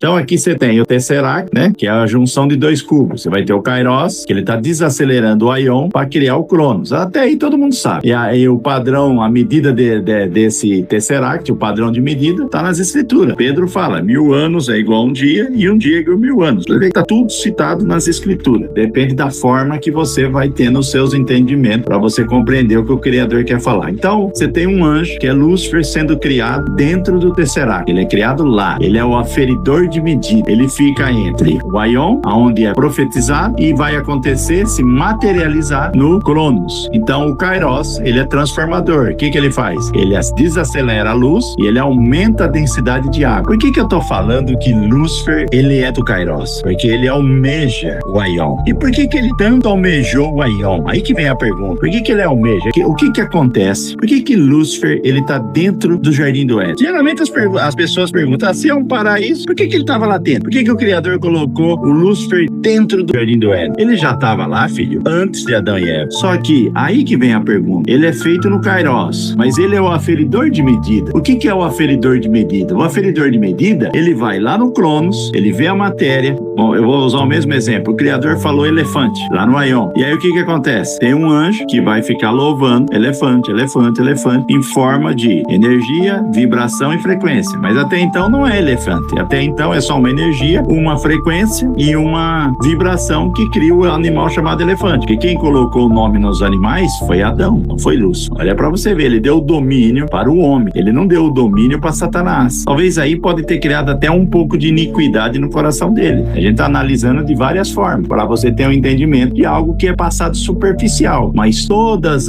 Então aqui você tem o Tesseract, né? Que é a junção de dois cubos. Você vai ter o Kairos, que ele está desacelerando o Aion para criar o Cronos. Até aí todo mundo sabe. E aí o padrão, a medida desse Tesseract, o padrão de medida, está nas escrituras. Pedro fala, 1000 anos é igual a um dia e um dia é igual a 1000 anos. Está tudo citado nas escrituras. Depende da forma que você vai ter nos seus entendimentos para você compreender o que o Criador quer falar. Então, você tem um anjo, que é Lúcifer, sendo criado dentro do Tesseract. Ele é criado lá. Ele é o aferidor de medida. Ele fica entre o Aion, onde é profetizado, e vai acontecer, se materializar no Cronos. Então, o Kairos, ele é transformador. O que ele faz? Ele desacelera a luz e ele aumenta a densidade de água. Por que eu tô falando que Lúcifer, ele é do Kairos? Porque ele almeja o Aion. E por que ele tanto almejou o Aion? Aí que vem a pergunta. Por que ele almeja? O que acontece? Por que Lúcifer, ele tá dentro do Jardim do Éden? Geralmente as pessoas perguntam, se é um paraíso, por que ele tava lá dentro? Por que o Criador colocou o Lúcifer dentro do Jardim do Éden? Ele já tava lá, filho, antes de Adão e Eva. Só que, aí que vem a pergunta. Ele é feito no Kairos, mas ele é o aferidor de medida. O que é o aferidor de medida? O aferidor de medida, ele vai lá no Cronos, ele vê a matéria. Bom, eu vou usar o mesmo exemplo. O Criador falou elefante, lá no Aion. E aí o que acontece? Tem um anjo que vai ficar louvando elefante, elefante, elefante, em forma de energia, vibração e frequência. Mas até então não é elefante. Até então é só uma energia, uma frequência e uma vibração que cria o animal chamado elefante. Porque quem colocou o nome nos animais foi Adão, não foi Lúcifer. Olha pra você ver, ele deu o domínio para o homem. Ele não deu o domínio para Satanás. Talvez aí pode ter criado até um pouco de iniquidade no coração dele. A gente está analisando de várias formas, para você ter um entendimento de algo que é passado superficial. Mas todas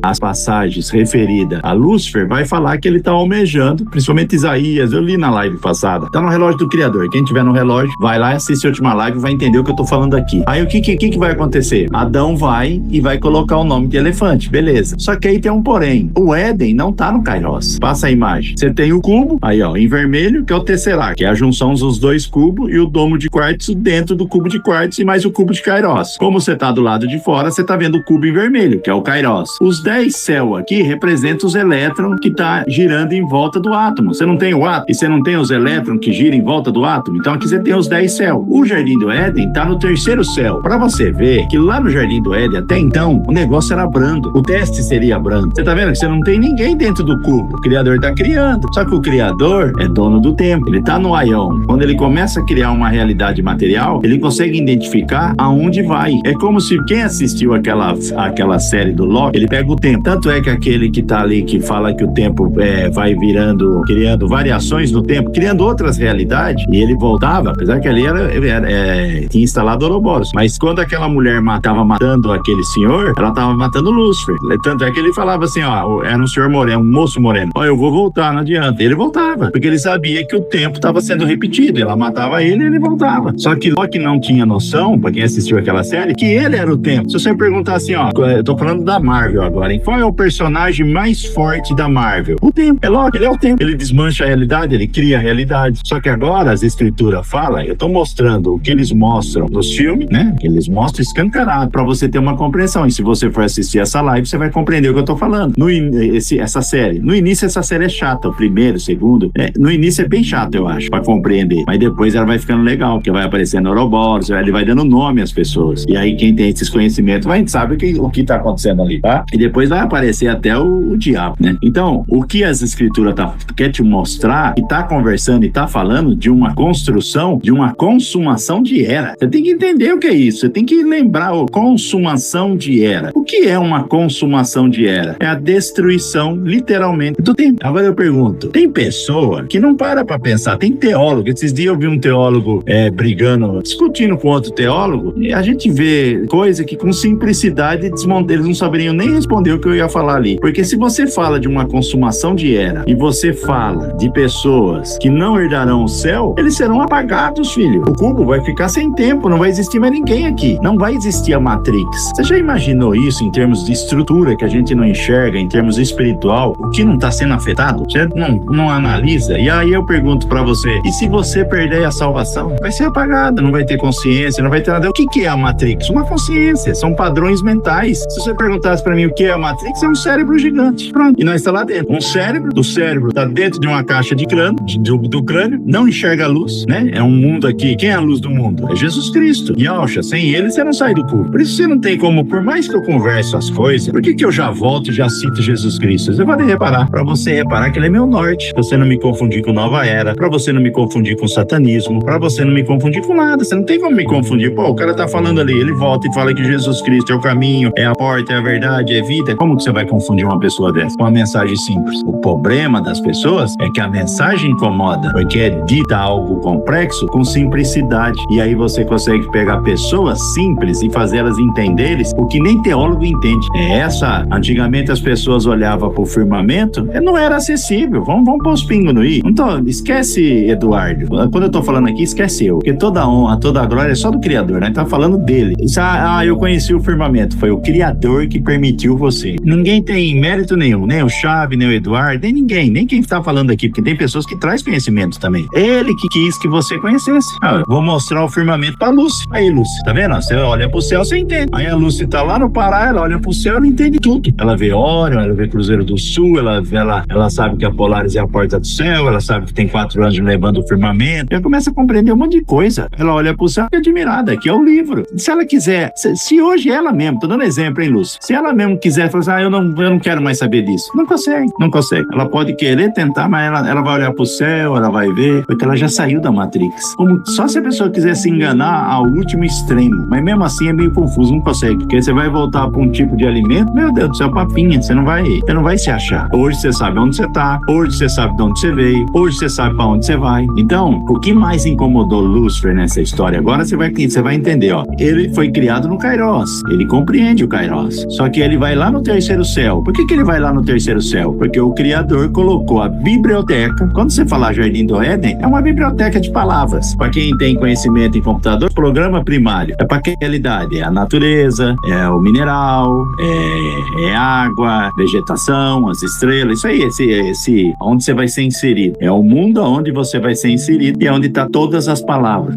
as passagens referidas a Lúcifer vai falar que ele está almejando, principalmente Isaías, eu li na live passada, está no relógio do Criador. Quem tiver no relógio, vai lá e assiste a última live e vai entender o que eu estou falando aqui. Aí o que vai acontecer? Adão vai e vai colocar o nome de elefante, beleza. Só que aí tem um porém, o Éden não está no Kairos. Passa a imagem. Você tem o cubo, aí ó, em vermelho, que é o Tesseract, que é a junção dos dois cubos, e o domo de quartzo dentro do cubo de quartzo e mais o cubo de Kairos. Como você está do lado de fora, você está vendo o cubo em vermelho, que é o Kairos. Os 10 céus aqui representam os elétrons que está girando em volta do átomo. Você não tem o átomo e você não tem os elétrons que giram em volta do átomo. Então aqui você tem os 10 céus. O Jardim do Éden está no terceiro céu. Para você ver que lá no Jardim do Éden, até então, o negócio era brando. O teste seria brando. Você tá vendo que você não tem ninguém dentro do cubo. O Criador está criando. Só que o Criador é dono do tempo. Ele está no Aion. Quando ele começa a criar uma realidade material, ele consegue identificar aonde vai. É como se quem assistiu aquela série do Loki, ele pega o tempo. Tanto é que aquele que tá ali, que fala que o tempo vai virando, criando variações no tempo, criando outras realidades, e ele voltava, apesar que ali tinha instalado Ouroboros. Mas quando aquela mulher tava matando aquele senhor, ela tava matando Lúcifer. Tanto é que ele falava assim, ó, era um senhor moreno, um moço moreno. Ó, eu vou voltar, não adianta. Ele voltava, porque ele sabia que o tempo tava sendo repetido. Ela matava ele e ele voltava. Só que Loki não tinha noção, pra quem assistiu aquela série, que ele era o tempo. Se você perguntar assim, ó, eu tô falando da Marvel agora, hein? Qual é o personagem mais forte da Marvel? O tempo. É Loki, ele é o tempo. Ele desmancha a realidade, ele cria a realidade. Só que agora as escrituras falam, eu tô mostrando o que eles mostram nos filmes, né? Eles mostram escancarado pra você ter uma compreensão. E se você for assistir essa live, você vai compreender o que eu tô falando. Essa série. No início, essa série é chata. O primeiro, o segundo. No início é bem chato, eu acho, pra compreender. Mas depois ela vai ficando legal, porque vai aparecendo Ouroboros, ele vai dando nome às pessoas. E aí quem tem esses conhecimentos, a gente sabe o que tá acontecendo ali, tá? E depois vai aparecer até o diabo, né? Então, o que as escrituras quer te mostrar, e tá conversando e tá falando de uma construção, de uma consumação de era. Você tem que entender o que é isso. Você tem que lembrar consumação de era. O que é uma consumação de era? É a destruição, literalmente, do tempo. Agora eu pergunto, tem pessoa que não para pra pensar, tem teólogo. Esses dias eu vi um teólogo brigando, discutindo com outro teólogo, e a gente vê coisa que com simplicidade eles não saberiam nem responder o que eu ia falar ali. Porque se você fala de uma consumação de era e você fala de pessoas que não herdarão o céu, eles serão apagados, filho. O cubo vai ficar sem tempo, não vai existir mais ninguém aqui. Não vai existir a Matrix. Você já imaginou isso em termos de estrutura que a gente não enxerga, em termos espiritual? O que não está sendo afetado? Você não analisa? E aí eu pergunto pra você, e se você perder a salvação? Vai ser apagada, não vai ter consciência, não vai ter nada. O que é a Matrix? Uma consciência, são padrões mentais. Se você perguntasse pra mim o que é Matrix é um cérebro gigante. Pronto. E nós está lá dentro. O cérebro está dentro de uma caixa de crânio, do crânio, não enxerga a luz, né? É um mundo aqui. Quem é a luz do mundo? É Jesus Cristo. E, Alcha, sem ele você não sai do cubo. Por isso você não tem como, por mais que eu converse as coisas, por que eu já volto e já cito Jesus Cristo? Você pode reparar. Pra você reparar que ele é meu norte. Pra você não me confundir com Nova Era. Pra você não me confundir com satanismo. Pra você não me confundir com nada. Você não tem como me confundir. Pô, o cara tá falando ali, ele volta e fala que Jesus Cristo é o caminho, é a porta, é a verdade, é a vida. Como que você vai confundir uma pessoa dessa? Com uma mensagem simples. O problema das pessoas é que a mensagem incomoda, porque é dita algo complexo com simplicidade. E aí você consegue pegar pessoas simples e fazer elas entenderem o que nem teólogo entende. Antigamente as pessoas olhavam pro firmamento, não era acessível. Vamos pôr os pingos no i. Então, esquece Eduardo. Quando eu tô falando aqui, esquece eu. Porque toda honra, toda glória é só do Criador, né? Tá falando dele. Eu conheci o firmamento. Foi o Criador que permitiu você. Ninguém tem mérito nenhum, nem o Chave, nem o Eduardo, nem ninguém, nem quem tá falando aqui, porque tem pessoas que traz conhecimento também. Ele que quis que você conhecesse. Vou mostrar o firmamento pra Lúcia. Aí, Lúcia, tá vendo? Você olha pro céu, você entende. Aí a Lúcia tá lá no Pará, ela olha pro céu, ela entende tudo. Ela vê Órion, ela vê Cruzeiro do Sul, ela sabe que a Polaris é a porta do céu, ela sabe que tem 4 anos levando o firmamento. Ela começa a compreender um monte de coisa. Ela olha pro céu e é admirada, aqui é o livro. Se ela quiser, se hoje ela mesmo, tô dando exemplo, hein, Lúcia? Se ela mesmo quiser, falar assim, eu não quero mais saber disso. Não consegue. Ela pode querer tentar, mas ela vai olhar pro céu, ela vai ver, porque ela já saiu da Matrix. Só se a pessoa quiser se enganar ao último extremo, mas mesmo assim é meio confuso, não consegue, porque você vai voltar para um tipo de alimento, meu Deus do céu, papinha, você não vai se achar. Hoje você sabe onde você tá, hoje você sabe de onde você veio, hoje você sabe para onde você vai. Então, o que mais incomodou Lúcifer nessa história? Agora você vai entender, ó. Ele foi criado no Kairos, ele compreende o Kairos, só que ele vai lá no terceiro céu. Por que ele vai lá no terceiro céu? Porque o Criador colocou a biblioteca. Quando você falar Jardim do Éden, é uma biblioteca de palavras. Para quem tem conhecimento em computador, programa primário. É para que realidade? É a natureza, é o mineral, é água, vegetação, as estrelas. Isso aí, onde você vai ser inserido. É o mundo onde você vai ser inserido e é onde está todas as palavras.